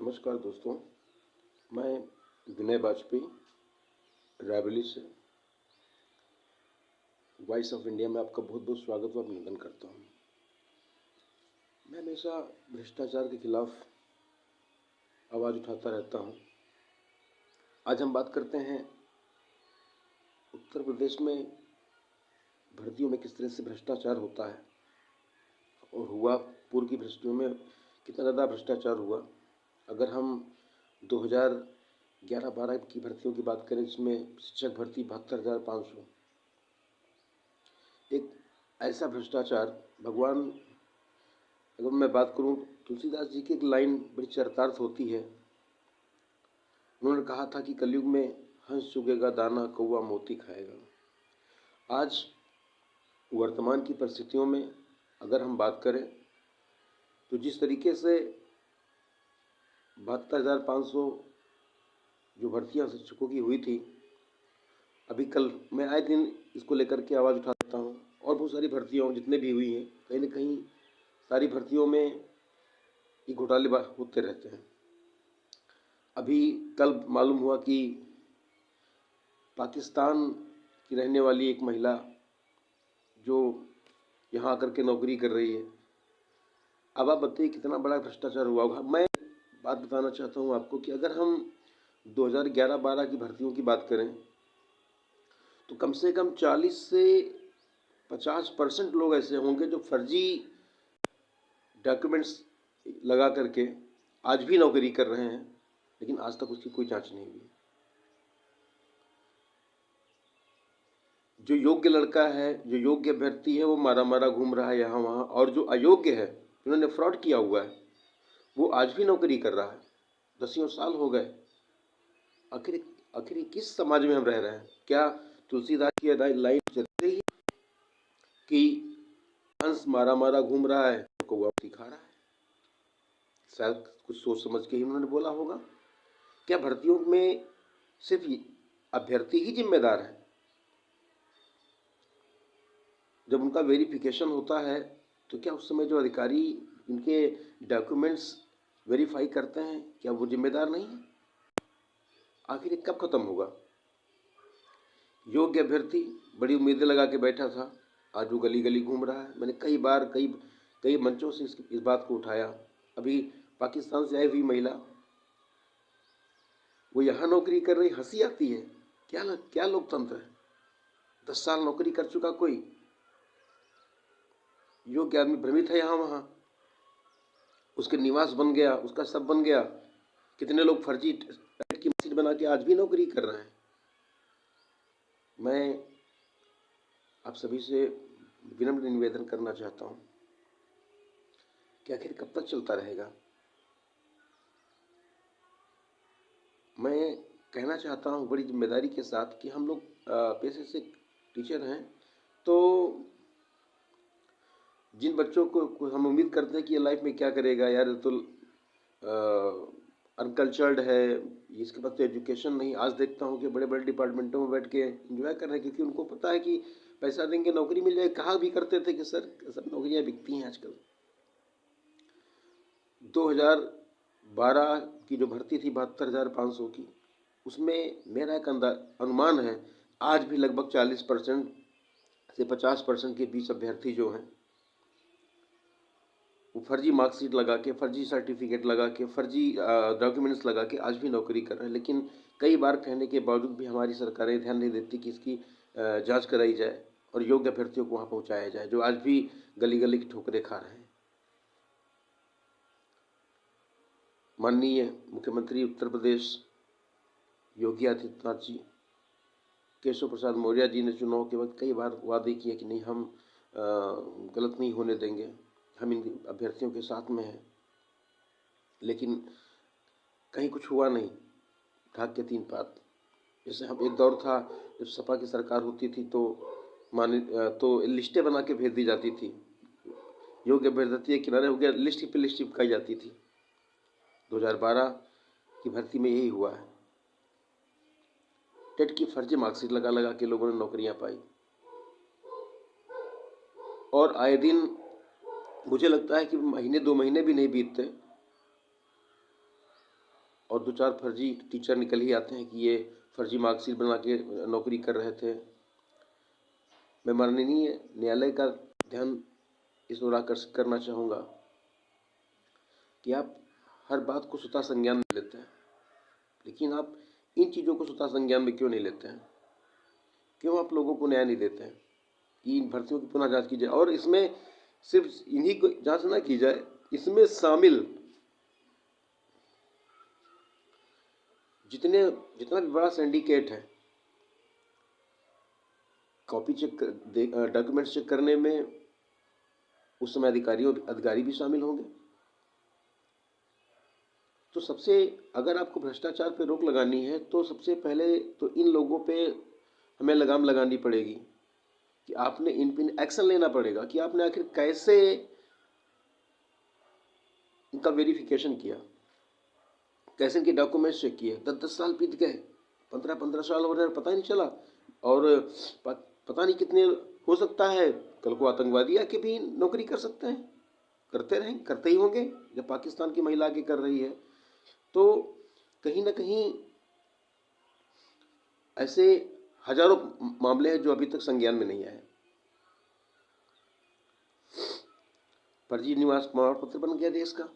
नमस्कार दोस्तों, मैं विनय वाजपेयी रायबरेली से वॉइस ऑफ इंडिया में आपका बहुत बहुत स्वागत व अभिनंदन करता हूँ। मैं हमेशा भ्रष्टाचार के खिलाफ आवाज़ उठाता रहता हूँ। आज हम बात करते हैं उत्तर प्रदेश में भर्तियों में किस तरह से भ्रष्टाचार होता है और हुआ। पूर्व की भर्तियों में कितना ज़्यादा भ्रष्टाचार हुआ। अगर हम 2011-12 की भर्तियों की बात करें, जिसमें शिक्षक भर्ती 72,500, एक ऐसा भ्रष्टाचार, भगवान, अगर मैं बात करूं, तुलसीदास जी की एक लाइन बड़ी चरितार्थ होती है। उन्होंने कहा था कि कलयुग में हंस चुगेगा दाना, कौवा मोती खाएगा। आज वर्तमान की परिस्थितियों में अगर हम बात करें तो जिस तरीके से 72,500 जो भर्तियां शिक्षकों की हुई थी, अभी कल मैं आए दिन इसको लेकर के आवाज़ उठाता हूँ। और बहुत सारी भर्तियाँ जितने भी हुई हैं, कहीं ना कहीं सारी भर्तियों में ये घोटाले होते रहते हैं। अभी कल मालूम हुआ कि पाकिस्तान की रहने वाली एक महिला जो यहाँ आकर के नौकरी कर रही है। अब आप बताइए कितना बड़ा भ्रष्टाचार हुआ होगा। मैं बात बताना चाहता हूँ आपको कि अगर हम 2011-12 की भर्तियों की बात करें तो कम से कम 40 से 50% लोग ऐसे होंगे जो फर्जी डॉक्यूमेंट्स लगा करके आज भी नौकरी कर रहे हैं, लेकिन आज तक उसकी कोई जांच नहीं हुई। जो योग्य लड़का है, जो योग्य अभ्यर्थी है, वो मारा मारा घूम रहा है यहाँ वहाँ, और जो अयोग्य है, जिन्होंने फ्रॉड किया हुआ है, वो आज भी नौकरी कर रहा है। 10 साल हो गए। आखिर आखिर किस समाज में हम रह रहे हैं? क्या तुलसीदास की लाइन चल रही है कि हंस मारा मारा घूम रहा है, कौवा खा रहा है? शायद कुछ सोच समझ के ही उन्होंने बोला होगा। क्या भर्तियों में सिर्फ अभ्यर्थी ही जिम्मेदार है? जब उनका वेरिफिकेशन होता है तो क्या उस समय जो अधिकारी इनके डॉक्यूमेंट्स वेरीफाई करते हैं, क्या वो जिम्मेदार नहीं है? आखिर कब खत्म होगा? योग्य अभ्यर्थी बड़ी उम्मीदें लगा के बैठा था, आज वो गली गली घूम रहा है। मैंने कई बार कई मंचों से इस बात को उठाया। अभी पाकिस्तान से आई हुई महिला, वो यहाँ नौकरी कर रही, हंसी आती है। क्या लोकतंत्र है? 10 साल नौकरी कर चुका कोई योग्य आदमी भ्रमित है यहाँ वहाँ, उसके निवास बन गया, उसका सब बन गया। कितने लोग फर्जी की सीट बना के आज भी नौकरी कर रहे हैं। मैं आप सभी से विनम्र निवेदन करना चाहता हूँ कि आखिर कब तक चलता रहेगा। मैं कहना चाहता हूँ बड़ी जिम्मेदारी के साथ कि हम लोग पेशे से टीचर हैं, तो जिन बच्चों को हम उम्मीद करते हैं कि ये लाइफ में क्या करेगा, यार तो अनकल्चर्ड है, इसके पास तो एजुकेशन नहीं। आज देखता हूँ कि बड़े बड़े डिपार्टमेंटों में बैठ के एंजॉय कर रहे हैं, क्योंकि उनको पता है कि पैसा देंगे नौकरी मिल जाएगी। कहा भी करते थे कि सर सब नौकरियाँ बिकती हैं आजकल। 2012 की जो भर्ती थी 72,500 की, उसमें मेरा एक अनुमान है, आज भी लगभग 40% से 50% के बीच अभ्यर्थी जो हैं, वो फर्जी मार्कशीट लगा के, फर्जी सर्टिफिकेट लगा के, फर्जी डॉक्यूमेंट्स लगा के आज भी नौकरी कर रहे हैं। लेकिन कई बार कहने के बावजूद भी हमारी सरकारें ध्यान नहीं देती कि इसकी जांच कराई जाए और योग्य अभ्यर्थियों को वहाँ पहुँचाया जाए, जो आज भी गली गली की ठोकरें खा रहे हैं। माननीय मुख्यमंत्री उत्तर प्रदेश योगी आदित्यनाथ जी, केशव प्रसाद मौर्य जी ने चुनाव के वक्त कई बार वादे किए कि नहीं, हम गलत नहीं होने देंगे, हम इन अभ्यर्थियों के साथ में हैं। लेकिन कहीं कुछ हुआ नहीं, ढाक के 3 पात। जैसे हम एक दौर था जब सपा की सरकार होती थी तो लिस्टें बना के भेज दी जाती थी, योग्य अभ्यर्थी किनारे हो गया, लिस्ट पे लिस्ट चिपकाई जाती थी। 2012 की भर्ती में यही हुआ है। टेट की फर्जी मार्कशीट लगा लगा के लोगों ने नौकरियां पाई, और आए दिन मुझे लगता है कि महीने 2 महीने भी नहीं बीतते और 2-4 फर्जी टीचर निकल ही आते हैं कि ये फर्जी मार्कशीट बना के नौकरी कर रहे थे। मैं माननीय न्यायालय का ध्यान इस ओर आकर्षित करना चाहूँगा कि आप हर बात को स्वतः संज्ञान में लेते हैं, लेकिन आप इन चीज़ों को स्वतः संज्ञान में क्यों नहीं लेते हैं? क्यों आप लोगों को न्याय नहीं देते हैं कि इन भर्तियों की पुनः जांच की जाए? और इसमें सिर्फ इन्हीं को जांच ना की जाए, इसमें शामिल जितना भी बड़ा सिंडिकेट है, कॉपी चेक डॉक्यूमेंट्स चेक करने में उस समय अधिकारी भी शामिल होंगे। तो सबसे अगर आपको भ्रष्टाचार पे रोक लगानी है तो सबसे पहले तो इन लोगों पे हमें लगाम लगानी पड़ेगी कि आपने इन पे एक्शन लेना पड़ेगा कि आपने आखिर कैसे इनका वेरिफिकेशन किया, कैसे इनके डॉक्यूमेंट्स चेक किए। 10-10 साल बीत गए, 15-15 साल हो रहे, पता ही नहीं चला। और पता नहीं कितने, हो सकता है कल को आतंकवादी आके भी नौकरी कर सकते हैं, करते रहें, करते ही होंगे। जब पाकिस्तान की महिला आके कर रही है तो कहीं ना कहीं ऐसे हजारों मामले हैं जो अभी तक संज्ञान में नहीं आए। फर्जी निवास प्रमाण पत्र बन गया देश का।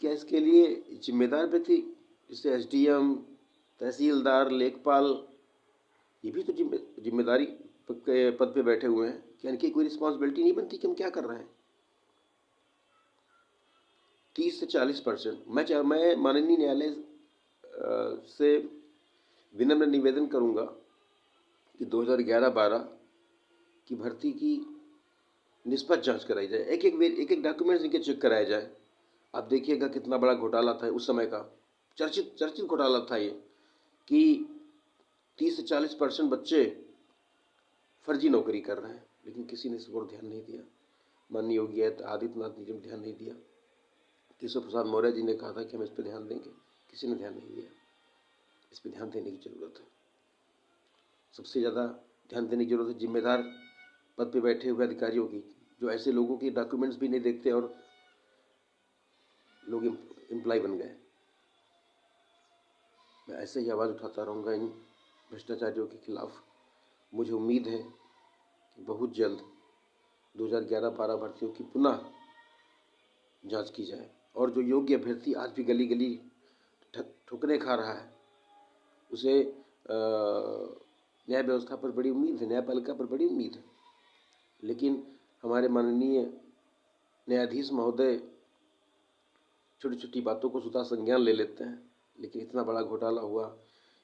क्या इसके लिए जिम्मेदार व्यक्ति जैसे एसडीएम, तहसीलदार, लेखपाल, ये भी तो जिम्मेदारी के पद पे बैठे हुए हैं? क्या इनकी कोई रिस्पॉन्सिबिलिटी नहीं बनती कि हम क्या कर रहे हैं? 30 से 40%। मैं माननीय न्यायालय से विनम्र निवेदन करूंगा कि 2011-12 की भर्ती की निष्पक्ष जांच कराई जाए, एक एक डॉक्यूमेंट्स इनके चेक कराया जाए। आप देखिएगा कितना बड़ा घोटाला था उस समय का, चर्चित घोटाला था ये, कि 30 से 40% बच्चे फर्जी नौकरी कर रहे हैं, लेकिन किसी ने इस पर ध्यान नहीं दिया। माननीय योगी आदित्यनाथ ने जब ध्यान नहीं दिया, केशव प्रसाद मौर्य जी ने कहा था कि हम इस पर ध्यान देंगे, किसी ने ध्यान नहीं दिया। इस पर ध्यान देने की जरूरत है। सबसे ज़्यादा ध्यान देने की जरूरत है जिम्मेदार पद पे बैठे हुए अधिकारियों की, जो ऐसे लोगों के डॉक्यूमेंट्स भी नहीं देखते और लोग एम्प्लॉय बन गए। मैं ऐसे ही आवाज़ उठाता रहूँगा इन भ्रष्टाचारियों के खिलाफ। मुझे उम्मीद है कि बहुत जल्द 2011-12 भर्तियों की पुनः जांच की जाए और जो योग्य अभ्यर्थी आज भी गली गली ठुकरे खा रहा है, उसे न्याय व्यवस्था पर बड़ी उम्मीद है, न्यायपालिका पर बड़ी उम्मीद है। लेकिन हमारे माननीय न्यायाधीश महोदय छोटी छोटी बातों को स्वतः संज्ञान ले लेते हैं। लेकिन इतना बड़ा घोटाला हुआ,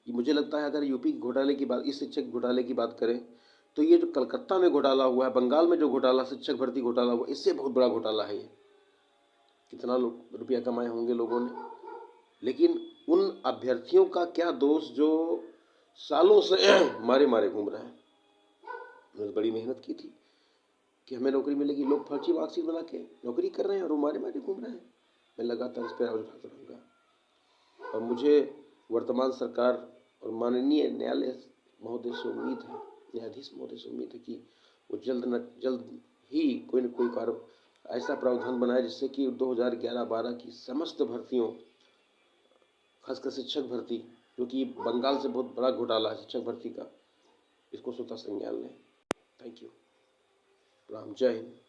ये मुझे लगता है अगर यूपी घोटाले की बात, इस शिक्षक घोटाले की बात करें तो ये जो कलकत्ता में घोटाला हुआ है, बंगाल में जो घोटाला, शिक्षक भर्ती घोटाला हुआ, इससे बहुत बड़ा घोटाला है ये। कितना रुपया कमाए होंगे लोगों ने, लेकिन उन अभ्यर्थियों का क्या दोष जो सालों से मारे घूम रहे हैं। उन्होंने बड़ी मेहनत की थी कि हमें नौकरी मिलेगी, लोग फर्जी मार्कशीट बना के नौकरी कर रहे हैं और वो मारे घूम रहे हैं। मैं लगातार इस पर आवाज़ उठाता रहूँगा और मुझे वर्तमान सरकार और माननीय न्यायालय महोदय से उम्मीद है, न्यायाधीश महोदय से उम्मीद है कि वो जल्द ही कोई न कोई ऐसा प्रावधान बनाए जिससे कि 2011-12 की समस्त भर्तियों, खासकर शिक्षक भर्ती, जो कि बंगाल से बहुत बड़ा घोटाला है शिक्षक भर्ती का, इसको स्वतः संज्ञान लें। Thank you. राम, जय हिंद।